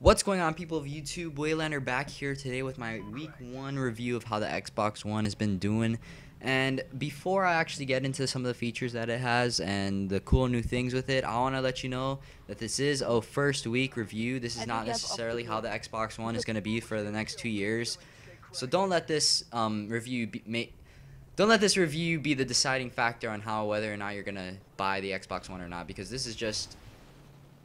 What's going on, people of YouTube? Waylander back here today with my week 1 review of how the Xbox One has been doing. And before I actually get into some of the features that it has and the cool new things with it, I want to let you know that this is a first week review. This is not necessarily how the Xbox One is going to be for the next 2 years. So don't let this review be the deciding factor on whether or not you're going to buy the Xbox One or not, because this is just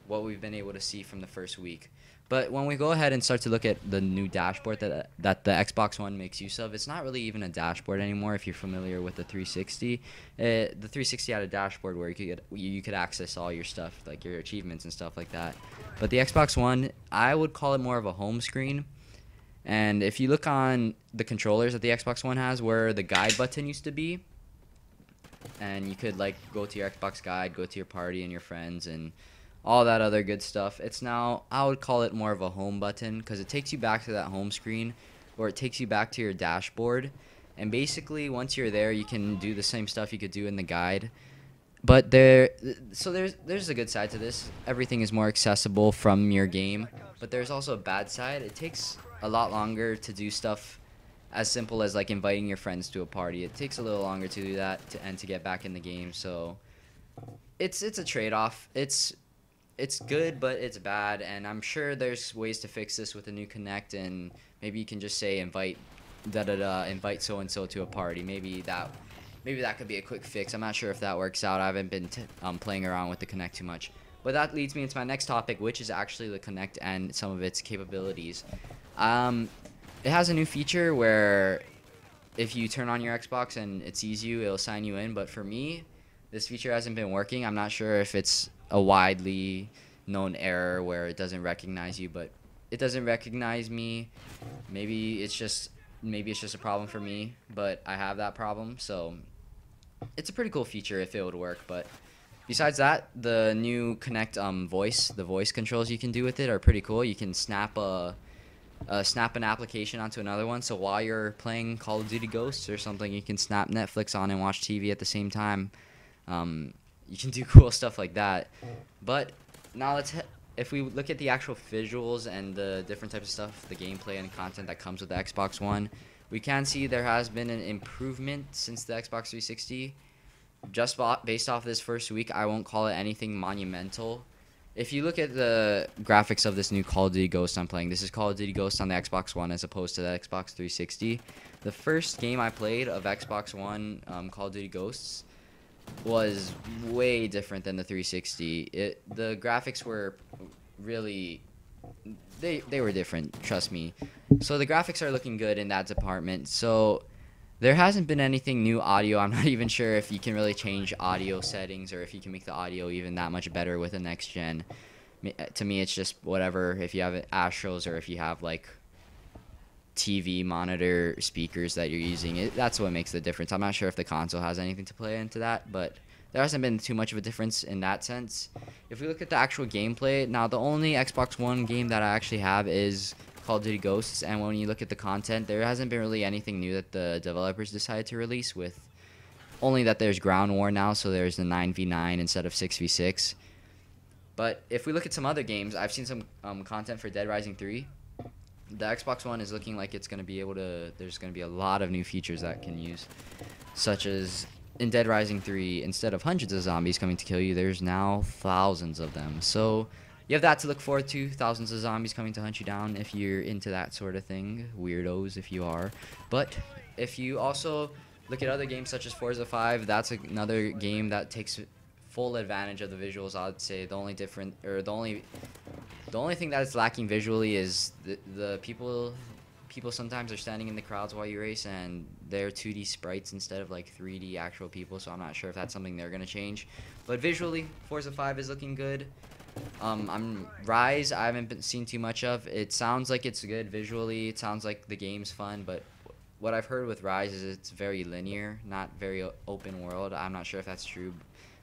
what we've been able to see from the first week. But when we go ahead and start to look at the new dashboard that the Xbox One makes use of, it's not really even a dashboard anymore. If you're familiar with the 360, the 360 had a dashboard where you could access all your stuff, like your achievements and stuff like that. But the Xbox One, I would call it more of a home screen. And if you look on the controllers that the Xbox One has, where the guide button used to be, and you could like go to your Xbox guide, go to your party and your friends, and all that other good stuff. It's now, I would call it more of a home button, because it takes you back to that home screen, or it takes you back to your dashboard. And basically, once you're there, you can do the same stuff you could do in the guide. But there's a good side to this. Everything is more accessible from your game. But there's also a bad side. It takes a lot longer to do stuff as simple as like inviting your friends to a party. It takes a little longer to do that and to get back in the game. So it's a trade-off. It's good, but it's bad, and I'm sure there's ways to fix this with a new Connect, and maybe you can just say invite so and so to a party. Maybe that could be a quick fix. I'm not sure if that works out. I haven't been playing around with the Connect too much. But that leads me into my next topic, which is actually the Connect and some of its capabilities. It has a new feature where if you turn on your Xbox and it sees you, it'll sign you in. But for me, this feature hasn't been working. I'm not sure if it's a widely known error where it doesn't recognize you, but it doesn't recognize me. Maybe it's just a problem for me, but I have that problem. So it's a pretty cool feature if it would work. But besides that, the new Connect the voice controls you can do with it are pretty cool. You can snap an application onto another one, so while you're playing Call of Duty Ghosts or something, you can snap Netflix on and watch TV at the same time. You can do cool stuff like that. But now if we look at the actual visuals and the different types of stuff, the gameplay and content that comes with the Xbox One, we can see there has been an improvement since the Xbox 360. Just based off this first week, I won't call it anything monumental. If you look at the graphics of this new Call of Duty Ghost I'm playing, this is Call of Duty Ghost on the Xbox One as opposed to the Xbox 360. The first game I played of Xbox One Call of Duty Ghosts was way different than the 360. The graphics were really, they were different, trust me. So the graphics are looking good in that department. So there hasn't been anything new audio. I'm not even sure if you can really change audio settings or if you can make the audio even that much better with the next gen. To me, it's just whatever. If you have Astros or if you have like TV monitor speakers that you're using, that's what makes the difference. I'm not sure if the console has anything to play into that, but there hasn't been too much of a difference in that sense. If we look at the actual gameplay, now the only Xbox One game that I actually have is Call of Duty Ghosts, and when you look at the content, there hasn't been really anything new that the developers decided to release, with only that there's ground war now, so there's the 9v9 instead of 6v6. But if we look at some other games, I've seen some content for Dead Rising 3. The Xbox One is looking like it's going to be able to, there's going to be a lot of new features that can use, such as in Dead Rising 3, instead of hundreds of zombies coming to kill you, there's now thousands of them. So you have that to look forward to, thousands of zombies coming to hunt you down if you're into that sort of thing. Weirdos if you are. But if you also look at other games such as Forza 5, that's another game that takes full advantage of the visuals. I'd say the only thing that is lacking visually is the people sometimes are standing in the crowds while you race, and they're 2D sprites instead of like 3D actual people, so I'm not sure if that's something they're going to change. But visually, Forza 5 is looking good. Rise, I haven't seen too much of. It sounds like it's good visually. It sounds like the game's fun, but what I've heard with Rise is it's very linear, not very open world. I'm not sure if that's true,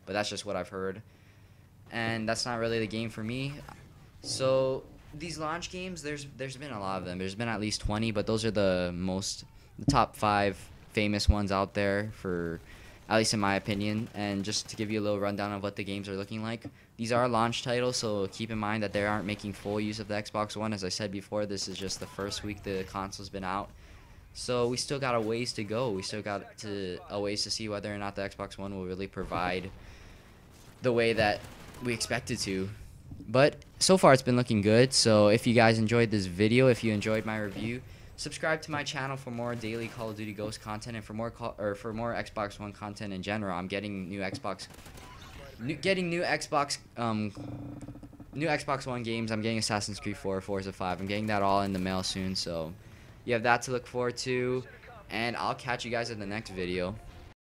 but that's just what I've heard. And that's not really the game for me. So these launch games, there's been a lot of them. There's been at least 20, but those are the top 5 famous ones out there, for at least in my opinion. And just to give you a little rundown of what the games are looking like, These are launch titles, so keep in mind that they aren't making full use of the Xbox One. As I said before, this is just the first week the console's been out. So we still got a ways to go. We still got a ways to see whether or not the Xbox One will really provide the way that we expected to. But so far it's been looking good. So if you guys enjoyed this video, if you enjoyed my review, subscribe to my channel for more daily Call of Duty Ghost content and for more Xbox One content in general. I'm getting new Xbox One games. I'm getting Assassin's Creed 4, Forza 5. I'm getting that all in the mail soon, so you have that to look forward to, and I'll catch you guys in the next video.